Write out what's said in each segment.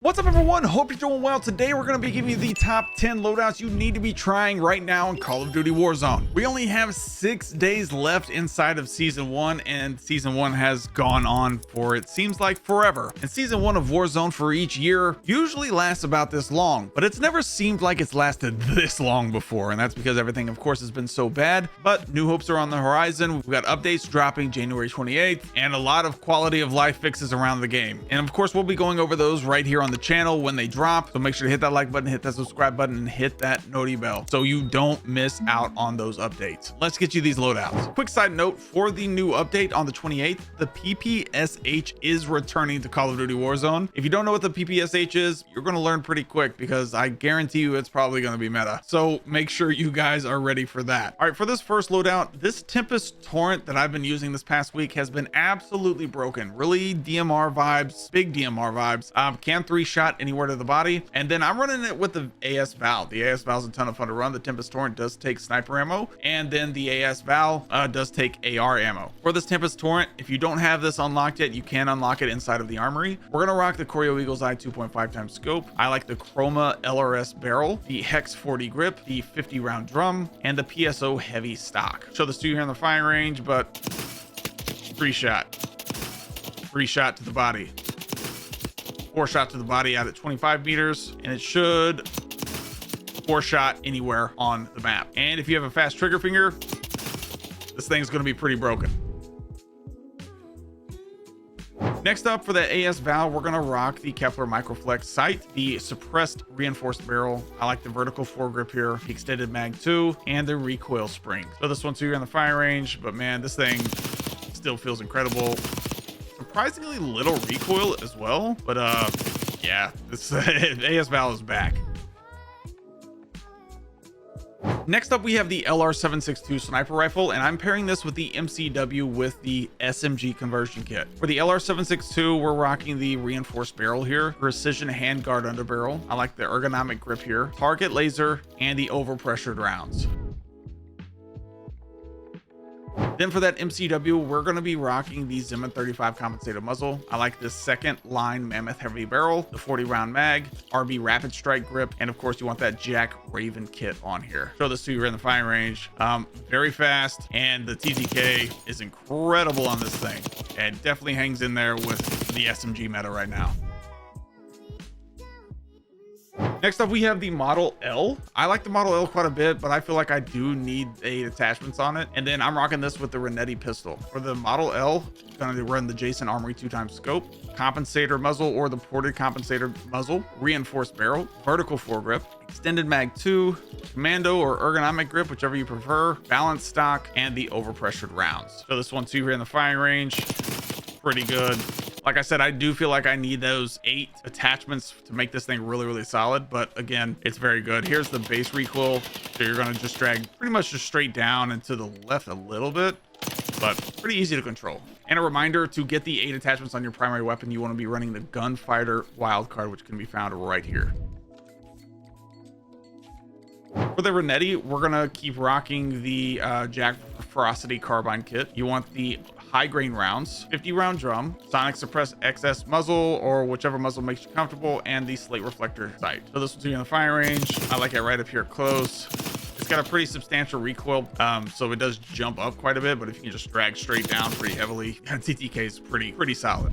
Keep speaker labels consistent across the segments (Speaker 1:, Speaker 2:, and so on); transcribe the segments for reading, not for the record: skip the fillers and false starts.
Speaker 1: What's up, everyone? Hope you're doing well. Today we're going to be giving you the top 10 loadouts you need to be trying right now in Call of Duty Warzone. We only have 6 days left inside of season 1, and season 1 has gone on for, it seems like, forever. And season 1 of Warzone for each year usually lasts about this long, but it's never seemed like it's lasted this long before, and that's because everything, of course, has been so bad. But new hopes are on the horizon. We've got updates dropping January 28th and a lot of quality of life fixes around the game, and of course we'll be going over those right here on the channel when they drop. So make sure to hit that like button, hit that subscribe button, and hit that noti bell so you don't miss out on those updates. Let's get you these loadouts. Quick side note, for the new update on the 28th, the PPSH is returning to Call of Duty Warzone. If you don't know what the PPSH is, you're going to learn pretty quick because I guarantee you it's probably going to be meta. So make sure you guys are ready for that. All right, for this first loadout, this Tempest Torrent that I've been using this past week has been absolutely broken. Really DMR vibes, big DMR vibes. Can 3-shot anywhere to the body, and then I'm running it with the AS Val. The AS Val is a ton of fun to run. The Tempest Torrent does take sniper ammo, and then the AS Val does take AR ammo. For this Tempest Torrent, if you don't have this unlocked yet, you can unlock it inside of the armory. We're gonna rock the Corio Eagle's Eye 2.5 times scope. I like the Chroma LRS barrel, the Hex 40 grip, the 50 round drum, and the PSO heavy stock. Show this to you here in the firing range, but 3-shot to the body, 4-shot to the body out at 25 meters, and it should 4-shot anywhere on the map. And if you have a fast trigger finger, this thing's going to be pretty broken. Next up, for the AS Val, we're going to rock the Kepler Microflex sight, the suppressed reinforced barrel. I like the vertical foregrip here, the extended mag 2, and the recoil spring. So this one's here in the fire range, but man, this thing still feels incredible. Surprisingly little recoil as well, but yeah, this AS Val is back. Next up, we have the LR762 sniper rifle, and I'm pairing this with the MCW with the SMG conversion kit. For the LR762, we're rocking the reinforced barrel here, precision handguard underbarrel. I like the ergonomic grip here, target laser, and the overpressured rounds. Then for that MCW, we're going to be rocking the Zimmern 35 compensated muzzle. I like this second line Mammoth heavy barrel, the 40 round mag, RB rapid strike grip, and of course you want that Jack Raven kit on here. Show this to you in the firing range. Very fast, and the TTK is incredible on this thing. It definitely hangs in there with the SMG meta right now. Next up, we have the Model L. I like the Model L quite a bit, but I feel like I do need 8 attachments on it. And then I'm rocking this with the Renetti pistol. For the Model L, I'm gonna run the Jason Armory 2x scope, compensator muzzle or the ported compensator muzzle, reinforced barrel, vertical foregrip, extended mag 2, commando or ergonomic grip, whichever you prefer, balanced stock, and the overpressured rounds. So this one's here in the firing range. Pretty good. Like I said, I do feel like I need those 8 attachments to make this thing really, really solid. But again, it's very good. Here's the base recoil. So you're going to just drag pretty much just straight down and to the left a little bit, but pretty easy to control. And a reminder, to get the 8 attachments on your primary weapon, you want to be running the Gunfighter wildcard, which can be found right here. For the Renetti, we're going to keep rocking the Jack Ferocity carbine kit. You want the high grain rounds, 50 round drum, sonic suppressed XS muzzle or whichever muzzle makes you comfortable, and the slate reflector sight. So this one's in the firing range. I like it right up here close. It's got a pretty substantial recoil, so it does jump up quite a bit, but if you can just drag straight down pretty heavily, TTK is pretty solid.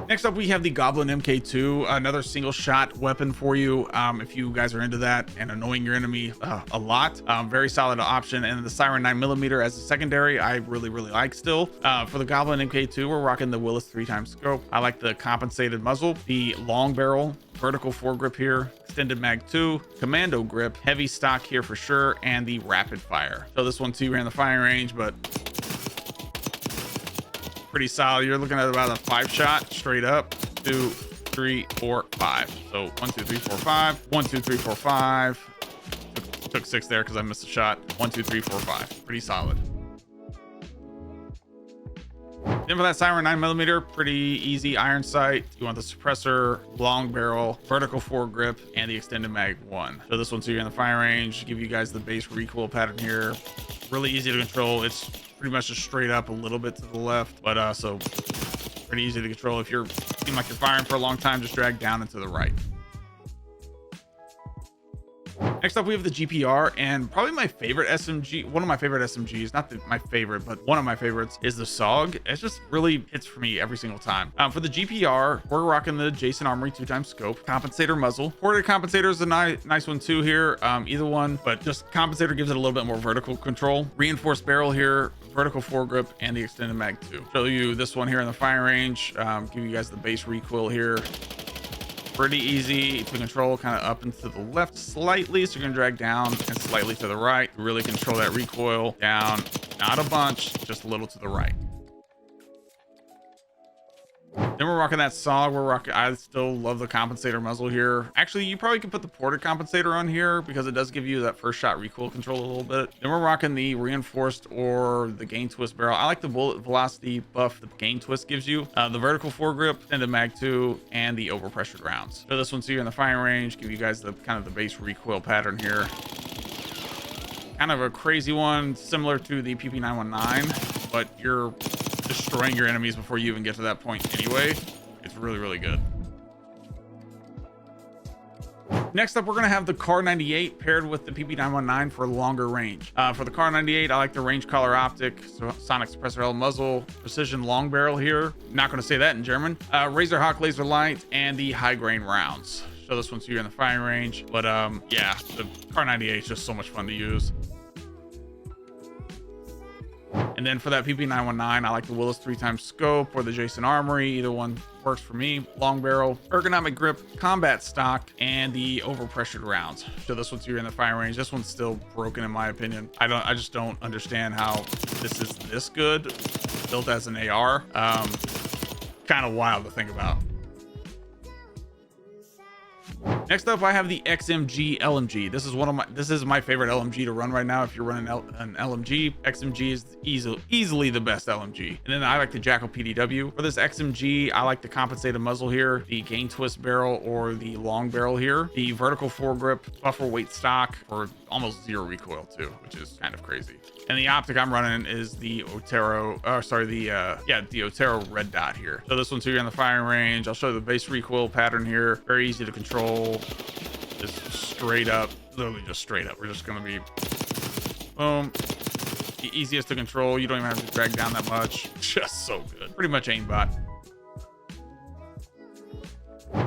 Speaker 1: Next up, we have the Goblin MK2, another single shot weapon for you if you guys are into that and annoying your enemy a lot. Very solid option. And the Siren 9mm as a secondary, I really like still. For the Goblin MK2, we're rocking the Willis 3x scope. I like the compensated muzzle, the long barrel, vertical foregrip here, extended mag 2, commando grip, heavy stock here for sure, and the rapid fire. So this one too ran the firing range, but pretty solid. You're looking at about a 5-shot straight up. 2, 3, 4, 5. So 1, 2, 3, 4, 5. 1, 2, 3, 4, 5. Took 6 there because I missed a shot. 1, 2, 3, 4, 5. Pretty solid. Then for that Siren 9mm, pretty easy iron sight. You want the suppressor, long barrel, vertical foregrip, and the extended mag 1. So this one's here in the fire range. Give you guys the base recoil pattern here. Really easy to control. It's pretty much just straight up a little bit to the left, but so Pretty easy to control. If you're seem like you're firing for a long time, just drag down and to the right. Next up, we have the GPR, and probably my favorite SMG, one of my favorite SMGs, not my favorite, but one of my favorites is the SOG. It just really hits for me every single time. For the GPR, we're rocking the Jason Armory 2x scope, compensator muzzle. Ported compensator is a nice one too here, either one, but just compensator gives it a little bit more vertical control. Reinforced barrel here, vertical foregrip, and the extended mag too. Show you this one here in the firing range, give you guys the base recoil here. Pretty easy to control, kind of up and to the left slightly, so you're gonna drag down and slightly to the right to really control that recoil. Down, not a bunch, just a little to the right. Then we're rocking that SOG. We're rocking, I still love the compensator muzzle here. Actually, you probably could put the ported compensator on here because it does give you that first shot recoil control a little bit. Then we're rocking the reinforced or the gain twist barrel. I like the bullet velocity buff the gain twist gives you. The vertical foregrip, extended mag 2, and the overpressured rounds. So this one's here in the firing range, give you guys the kind of the base recoil pattern here. Kind of a crazy one, similar to the PP919, but you're destroying your enemies before you even get to that point anyway. It's really, really good. Next up, we're gonna have the Car 98 paired with the PP919 for longer range. For the Car 98, I like the range collar optic, so sonic suppressor L muzzle, precision long barrel here. Not gonna say that in German. Razor Hawk laser light, and the high grain rounds. So this one's here in the firing range, but yeah, the Car 98 is just so much fun to use. And then for that PP919, I like the Willis 3x scope or the Jason Armory. Either one works for me. Long barrel, ergonomic grip, combat stock, and the overpressured rounds. So this one's here in the firing range. This one's still broken in my opinion. I just don't understand how this is this good built as an AR. Kind of wild to think about. Next up, I have the SMG LMG. This is my favorite LMG to run right now. If you're running an LMG, XMG is easily the best LMG. And then I like the Jackal PDW. For this XMG, I like the compensated muzzle here, the gain twist barrel or the long barrel here, the vertical foregrip, buffer weight stock for almost zero recoil too, which is kind of crazy. And the optic I'm running is the Otero, the Otero red dot here. So this one's here in the firing range. I'll show you the base recoil pattern here. Very easy to control. Just straight up, literally just straight up. We're just gonna be boom. The easiest to control. You don't even have to drag down that much. Just so good. Pretty much aimbot.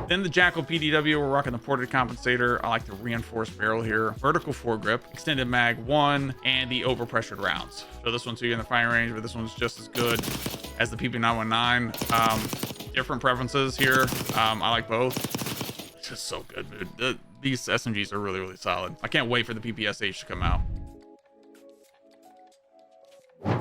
Speaker 1: Then the Jackal PDW, we're rocking the ported compensator. I like the reinforced barrel here, vertical foregrip, extended mag 1, and the overpressured rounds. So this one's here in the firing range, but this one's just as good as the PP919. Different preferences here. I like both. It's just so good, dude. These SMGs are really, really solid. I can't wait for the PPSH to come out.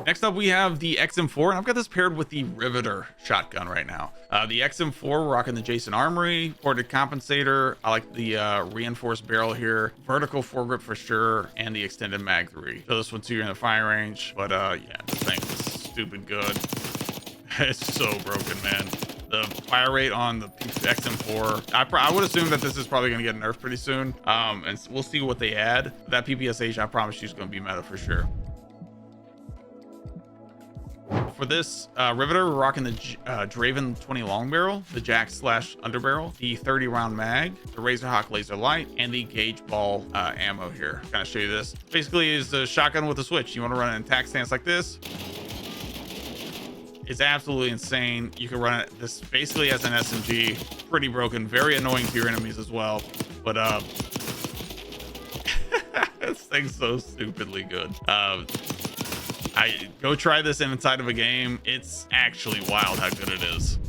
Speaker 1: Next up, we have the XM4, and I've got this paired with the Riveter shotgun right now. The XM4, we're rocking the Jason Armory, ported compensator. I like the reinforced barrel here, vertical foregrip for sure, and the extended mag 3. So this one's here in the firing range, but yeah, this thing is stupid good. It's so broken, man. The fire rate on the XM4, I would assume that this is probably going to get nerfed pretty soon, and we'll see what they add. That PPSH, I promise you, is going to be meta for sure. For this Riveter, we're rocking the Draven 20 long barrel, the Jack / underbarrel, the 30 round mag, the Razor Hawk laser light, and the gauge ball ammo here. Kind of show you this. Basically, is a shotgun with a switch. You want to run an attack stance like this. It's absolutely insane. You can run it this basically as an SMG. Pretty broken, very annoying to your enemies as well. But this thing's so stupidly good. I go try this inside of a game. It's actually wild how good it is.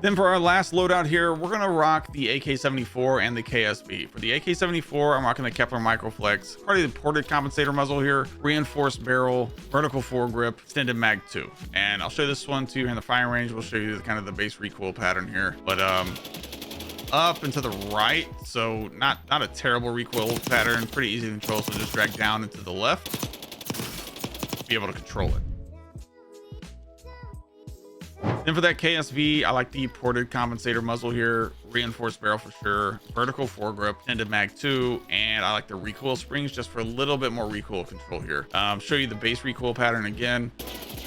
Speaker 1: Then for our last loadout here, we're gonna rock the AK-74 and the KSB. For the AK-74, I'm rocking the Kepler Microflex, part of the ported compensator muzzle here, reinforced barrel, vertical foregrip, extended mag 2. And I'll show this one to you in the firing range. We'll show you kind of the base recoil pattern here, but up and to the right, so not a terrible recoil pattern, pretty easy to control. So just drag down and to the left, be able to control it. Then for that KSV, I like the ported compensator muzzle here, reinforced barrel for sure, vertical foregrip, extended mag 2, and I like the recoil springs just for a little bit more recoil control here. Show you the base recoil pattern again.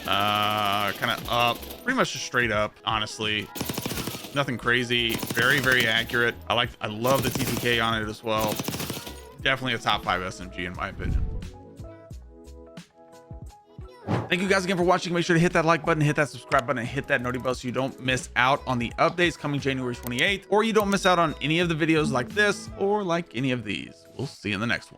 Speaker 1: kind of up, pretty much just straight up, honestly. Nothing crazy. Very, very accurate. I love the TTK on it as well. Definitely a top 5 SMG in my opinion. Thank you guys again for watching. Make sure to hit that like button, hit that subscribe button, and hit that noty bell so you don't miss out on the updates coming January 28th, or you don't miss out on any of the videos like this or like any of these. We'll see you in the next one.